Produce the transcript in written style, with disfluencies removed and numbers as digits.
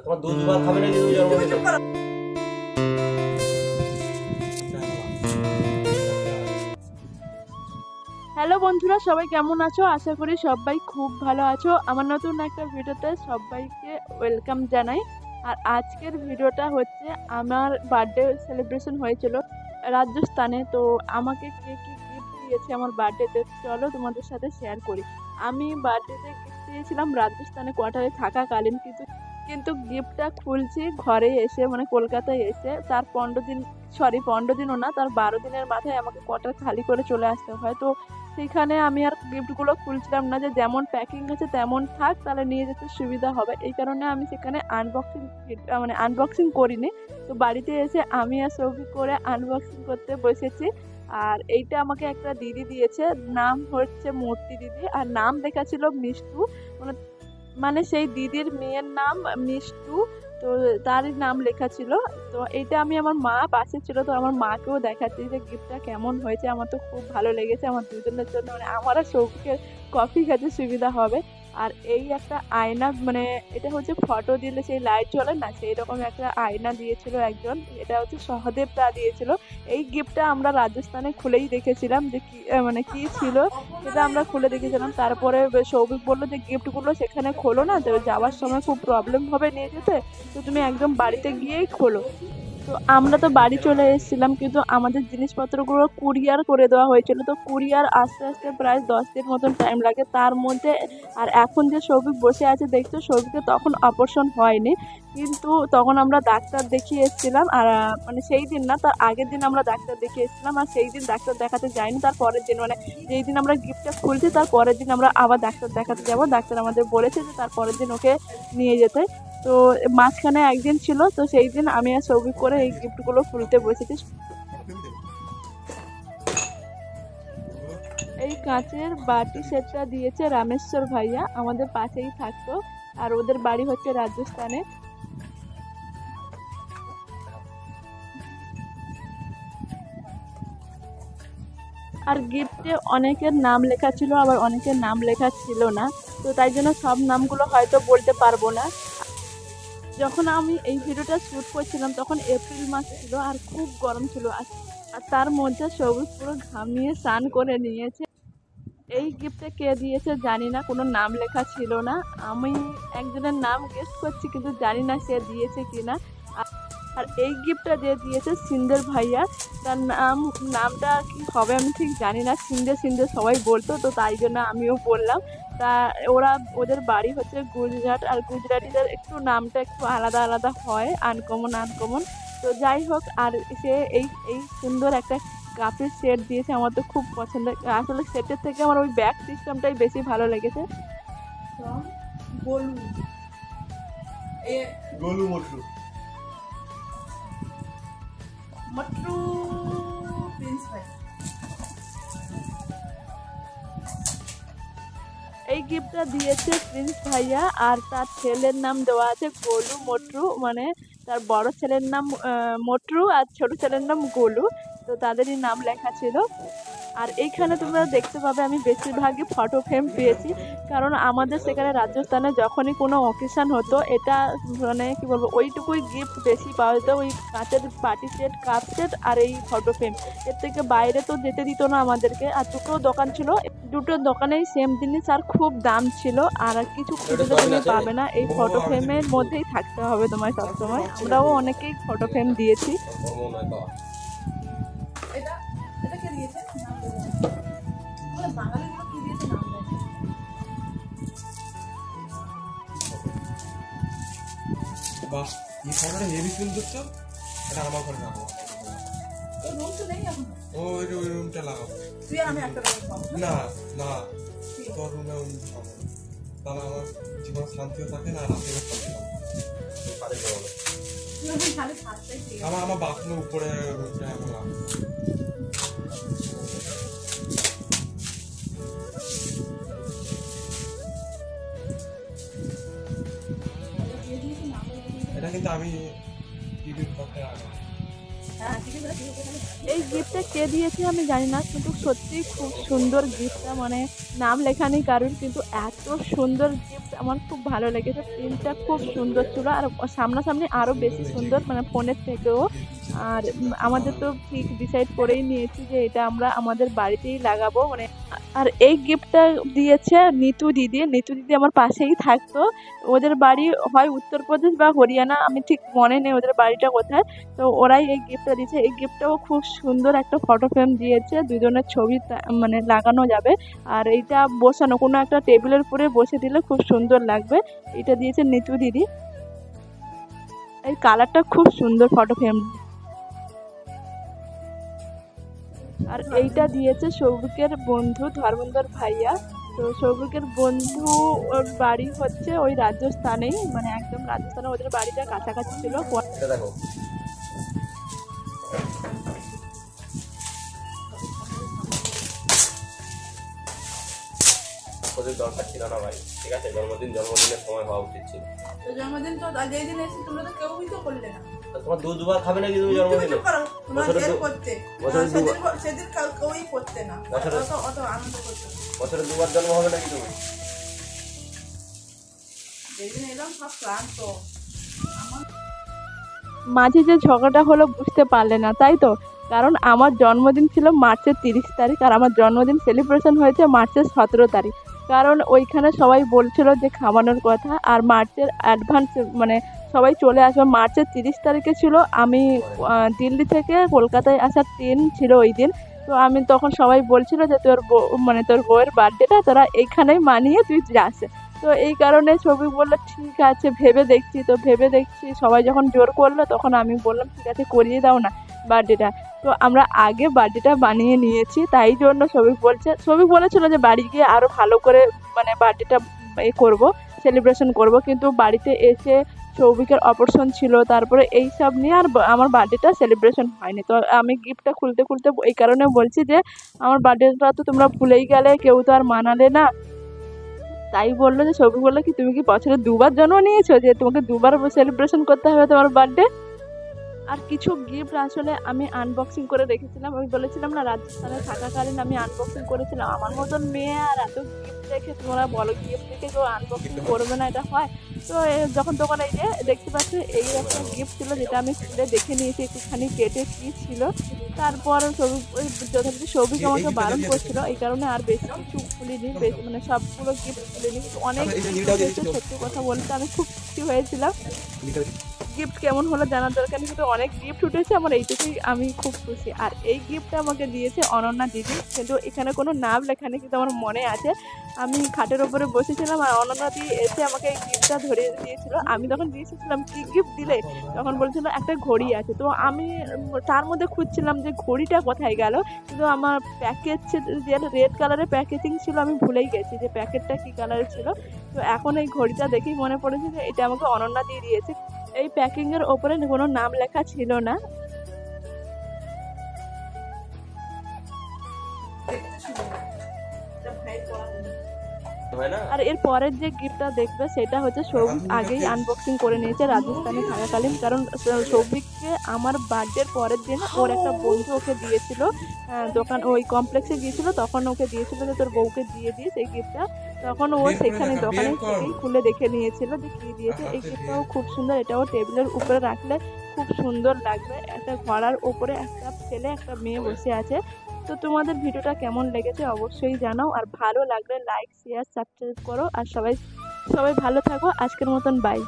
তোমার দুধ ভাত খাবে নাকি তুমি জন্মদিনে? হ্যালো বন্ধুরা, সবাই কেমন আছো? আশা করি সবাই খুব ভালো আছো। আমার নতুন একটা ভিডিওতে সবাইকে ওয়েলকাম জানাই। আর আজকের ভিডিওটা হচ্ছে আমার বার্থডে সেলিব্রেশন হয়েছিল রাজস্থানে। তো আমাকে কে কি গিফট দিয়েছে আমার বার্থডেতে, চলো তোমাদের সাথে শেয়ার করি। আমি বার্থডেতে গিফট দিয়েছিলাম রাজস্থানে কোয়ার্টারে থাকাকালীন, কিন্তু গিফটটা খুলছি ঘরে এসে, মানে কলকাতায় এসে। তার 15 দিনও না, তার 12 দিনের মাথায় আমাকে কোয়ার্টার খালি করে চলে আসতে হয়। তো সেখানে আমি আর গিফটগুলো খুলছিলাম না, যে যেমন প্যাকিং আছে তেমন থাক, তাহলে নিয়ে যেতে সুবিধা হবে। এই কারণে আমি সেখানে আনবক্সিং করিনি। তো বাড়িতে এসে আমি আর সৌভিক করে আনবক্সিং করতে বসেছি। আর এইটা আমাকে একটা দিদি দিয়েছে, নাম হচ্ছে মূর্তি দিদি, আর নাম লেখা ছিল মিষ্টু। মানে মানে সেই দিদির মেয়ের নাম মিষ্টু, তো তারই নাম লেখা ছিল। তো এইটা আমি, আমার মা পাশে ছিল, তো আমার মাকেও দেখাচ্ছি যে গিফটটা কেমন হয়েছে। আমার তো খুব ভালো লেগেছে, আমার দুজনের জন্য, মানে আমার আর সৌভিকের কফি খেতে সুবিধা হবে। আর এই একটা আয়না, মানে এটা হচ্ছে ফটো দিলে সেই লাইট জ্বলে না, সেই রকম একটা আয়না দিয়েছিল একজন। এটা হচ্ছে সহদেব দা দিয়েছিল। এই গিফটটা আমরা রাজস্থানে খুলেই দেখেছিলাম যে কি মানে কি ছিল, সেটা আমরা খুলে দেখেছিলাম। তারপরে সৌভিক বললো যে গিফটগুলো সেখানে খোলো না, তো যাওয়ার সময় খুব প্রবলেম হবে নিয়ে যেতে, তো তুমি একদম বাড়িতে গিয়েই খোলো। তো আমরা তো বাড়ি চলে এসেছিলাম, কিন্তু আমাদের জিনিসপত্রগুলো কুরিয়ার করে দেওয়া হয়েছিল। তো কুরিয়ার আসতে আসতে প্রায় 10 দিন মতন টাইম লাগে তার মধ্যে। আর এখন যে সৌভিক বসে আছে দেখছো, সৌভিকের তখন অপারেশন হয়নি, কিন্তু তখন আমরা ডাক্তার দেখিয়ে এসেছিলাম। আর মানে সেই দিন না, তার আগের দিন আমরা ডাক্তার দেখিয়ে এসেছিলাম। আর সেই দিন ডাক্তার দেখাতে যাইনি, তার পরের দিন, মানে যেই দিন আমরা গিফটটা খুলছি তার পরের দিন আমরা আবার ডাক্তার দেখাতে যাব। ডাক্তার আমাদের বলেছে যে তার পরের দিন ওকে নিয়ে যেতে। তো মাঝখানে একদিন ছিল, তো সেই দিন আমি আর সৌভিক করে এই গিফটগুলো খুলতে বসেছি। এই কাঁচের বাটি সেটটা দিয়েছে রামেশ্বর ভাইয়া, আমাদের পাশেই থাকতো, আর ওদের বাড়ি হচ্ছে রাজস্থানে। আর গিফটে অনেকের নাম লেখা ছিল, আবার অনেকের নাম লেখা ছিল না, তো তাই জন্য সব নামগুলো হয়তো বলতে পারবো না। যখন আমি এই ভিডিওটা শ্যুট করছিলাম তখন এপ্রিল মাস ছিল, আর খুব গরম ছিল। আর তার মধ্যে সবুজ পুরো ঘামিয়ে স্নান করে নিয়েছে। এই গিফটটা কে দিয়েছে জানি না, কোনো নাম লেখা ছিল না। আমি একজনের নাম গেস করছি, কিন্তু জানি না সে দিয়েছে কিনা। আর এই গিফটটা যে দিয়েছে সিন্দের ভাইয়া, তার নামটা কি হবে আমি ঠিক জানি না। সিন্দে সিন্দে সবাই বলতো, তো তাই জন্য আমিও বললাম। তা ওদের বাড়ি হচ্ছে গুজরাট, আর গুজরাটিদের একটু নামটা একটু আলাদা আলাদা হয়, আনকমন। তো যাই হোক, আর সে এই এই সুন্দর একটা কাপের সেট দিয়েছে, আমার তো খুব পছন্দ। আসলে সেটের থেকে আমার ওই ব্যাগ সিস্টেমটাই বেশি ভালো লেগেছে। গোলু মটরু মট্টু প্রিন্স ভাই। এই গিফটটা দিয়েছে প্রিন্স ভাইয়া, আর তার ছেলের নাম দেওয়া আছে গোলু মটরু, মানে তার বড় ছেলের নাম মটরু আর ছোট ছেলের নাম গোলু, তো তাদেরই নাম লেখা ছিল। আর এইখানে তোমরা দেখতে পাবে আমি বেশিরভাগই ফটো ফ্রেম পেয়েছি, কারণ আমাদের সেখানে রাজস্থানে যখনই কোনো অকেশন হতো, এটা মানে কি বলবো, ওইটুকুই গিফট বেশি পাওয়া যেত, ওই কাঁচের পার্টি সেট, কাপ সেট আর এই ফটো ফ্রেম। এর থেকে বাইরে তো যেতে দিত না আমাদেরকে। আর দুটো দোকান ছিল, দুটো দোকানেই সেম জিনিস, আর খুব দাম ছিল। আর কিছু খুঁজলে তুমি পাবে না, এই ফটো ফ্রেমের মধ্যেই থাকতে হবে তোমায় সবসময়। আমরাও অনেকেই ফটো ফ্রেম দিয়েছি। এটা এটা কে দিয়েছে? আমাদের বাঙালিগুলো কি দিয়েছে নাম দেয়। বাহ, এই ফটোটা হেভি ফিল করছো। এটা আমার ঘরে রাখো। ওই রুম তো নেই এখন। ওই রুমটা লাগাবো। তুই আর আমি একটা রুম পাবো না না, তোর রুমে তাহলে আমার জীবন শান্তিও থাকে না, রাতে আমার বাথরুমের উপরে রুমটা এখন লাগাবো। এটা কিন্তু আমি টিভির পক্ষে রাখবো। হ্যাঁ ঠিক আছে ঠিক আছে। এই গিফটটা কে দিয়েছে আমি জানি না, কিন্তু সত্যি খুব সুন্দর গিফটটা, মানে নাম লেখা নেই কারণ, কিন্তু এত সুন্দর গিফট আমার খুব ভালো লেগেছে। প্রিন্টটা খুব সুন্দর ছিল আর সামনাসামনি আরও বেশি সুন্দর, মানে ফোনের থেকেও। আর আমাদের তো ঠিক ডিসাইড করেই নিয়েছি যে এটা আমরা আমাদের বাড়িতেই লাগাবো, মানে। আর এই গিফটটা দিয়েছে নিতু দিদি। নিতু দিদি আমার পাশেই থাকতো। ওদের বাড়ি হয় উত্তরপ্রদেশ বা হরিয়ানা, আমি ঠিক মনে নেই ওদের বাড়িটা কোথায়। তো ওরাই এই গিফটটা দিয়েছে। এই গিফটটাও খুব সুন্দর একটা ফটো ফ্রেম দিয়েছে, দুজনের ছবি মানে লাগানো যাবে। আর এইটা বসানো কোনো একটা টেবিলের উপরে বসে দিলে খুব সুন্দর লাগবে। এটা দিয়েছে নিতু দিদি। এই কালারটা খুব সুন্দর ফটো ফ্রেম। আর এইটা দিয়েছে সৌভিকের বন্ধু ধর্মেন্দ্র ভাইয়া। তো সৌভিকের বন্ধু ওর বাড়ি হচ্ছে ওই রাজস্থানেই, মানে একদম রাজস্থানে ওদের বাড়িটা কাছাকাছি ছিল। এটা দেখো ওদের দরকার ছিল না ভাই, ঠিক আছে? জন্মদিনের সময় হওয়া উচিত ছিল। তো জন্মদিন তো যেই দিন এসে তোমরা তো কেউই তো করলে না। তো তোমার দুবার খাবে নাকি তুমি তুমি জন্মদিনে? তো করো, তোমার বছরে এর দু- করতে বছরে দুবার। সেদিন কেউই করতে না, বছরে- অত আনন্দ করতে না। বছরে দুবার জন্ম হবে নাকি তুমি? যেদিন এলাম সব ক্লান্ত। মাঝে যে ঝগড়াটা হলো বুঝতে পারলে না, তাই তো? কারণ আমার জন্মদিন ছিল মার্চের 30 তারিখ আর আমার জন্মদিন সেলিব্রেশন হয়েছে মার্চের 17 তারিখ। কারণ ওইখানে সবাই বলছিল যে খাওয়ানোর কথা, আর মার্চের অ্যাডভান্স মানে সবাই চলে আসবে। মার্চের 30 তারিখে ছিল, আমি দিল্লি থেকে কলকাতায় আসার ট্রেন ছিল ওই দিন। তো আমি তখন সবাই বলছিল যে তোর মানে তোর বউয়ের বার্থডেটা তোরা এইখানেই মানিয়ে তুই যাস। তো এই কারণে ছবি বললো ঠিক আছে ভেবে দেখছি। তো ভেবে দেখছি সবাই যখন জোর করলো তখন আমি বললাম ঠিক আছে করিয়ে দাও না বার্থডেটা। তো আমরা আগে বার্থডেটা বানিয়ে নিয়েছি, তাই জন্য ছবি বলেছিল যে বাড়ি গিয়ে আরও ভালো করে মানে বার্থডেটা করবো, সেলিব্রেশন করব। কিন্তু বাড়িতে এসে সৌভিকের অপারেশন ছিল, তারপরে এই সব নিয়ে আর আমার বার্থডেটা সেলিব্রেশন হয়নি। তো আমি গিফটটা খুলতে এই কারণে বলছি যে আমার বার্থডেটা তো তোমরা ভুলেই গেলে, কেউ তো আর মানালে না। তাই বললো যে সৌভিক বললো কি তুমি কি বছরে দুবার জন্ম নিয়েছো যে তোমাকে দুবার সেলিব্রেশন করতে হবে তোমার বার্থডে? আর কিছু গিফট আসলে আমি আনবক্সিং করে রেখেছিলাম। আমি বলেছিলাম না রাজস্থানে থাকাকালীন আমি আনবক্সিং করেছিলাম। আমার মতন মেয়ে আর এত গিফট দেখে তোমরা বলো গিফট দেখে কেউ আনবক্সিং করবে না, এটা হয়? তো যখন তখন এই যে দেখতে পাচ্ছ এই একটা গিফট ছিল যেটা আমি খুলে দেখে নিয়েছি একটুখানি কেটে কী ছিল। তারপর যথাযথ সৌভিক আমাকে বারণ করছিল, এই কারণে আর বেশি কিছু খুলিনি, মানে সবগুলো গিফট খুলিনি। অনেক সত্যি কথা বলতে আমি খুব খুশি হয়েছিলাম। গিফট কেমন হলো জানার দরকার নেই, কিন্তু অনেক গিফট উঠেছে আমার, এইটুকুই আমি খুব খুশি। আর এই গিফটটা আমাকে দিয়েছে অনন্যা দিদি, কিন্তু এখানে কোনো নাম লেখা নেই, কিন্তু আমার মনে আছে আমি খাটের ওপরে বসেছিলাম আর অনন্যা দি এসে আমাকে এই গিফটটা ধরিয়ে দিয়েছিল। আমি তখন দিয়েছিলাম কি গিফট দিলে, তখন বলছিল একটা ঘড়ি আছে। তো আমি তার মধ্যে খুঁজছিলাম যে ঘড়িটা কোথায় গেল, কিন্তু আমার প্যাকেজ যে রেড কালারের প্যাকেজিং ছিল আমি ভুলেই গেছি যে প্যাকেটটা কী কালারের ছিল। তো এখন এই ঘড়িটা দেখেই মনে পড়েছে যে এটা আমাকে অনন্যা দিয়ে দিয়েছে। এই প্যাকিংয়ের ওপরে কোনো নাম লেখা ছিল না। আর এর পরের যে গিফটটা দেখবে সেটা হচ্ছে সৌভিক আগেই আনবক্সিং করে নিয়েছে রাজস্থানে থাকাকালীন। কারণ সৌভিককে আমার বার্থডের পরের দিন ওর একটা বন্ধু ওকে দিয়েছিল, দোকান ওই কমপ্লেক্সে গিয়েছিল, তখন ওকে দিয়েছিল যে তোর বউকে দিয়ে দিস এই গিফটটা। তখন ও সেখানে দোকানে থেকেই খুলে দেখে নিয়েছিল যে কী দিয়েছে। এই গিফটটাও খুব সুন্দর, এটাও টেবিলের উপরে রাখলে খুব সুন্দর লাগবে। একটা ঘোড়ার উপরে একটা ছেলে একটা মেয়ে বসে আছে। তো তোমাদের ভিডিওটা কেমন লেগেছে অবশ্যই জানাও, আর ভালো লাগলে লাইক শেয়ার সাবস্ক্রাইব করো। আর সবাই ভালো থাকো। আজকের মতন বাই।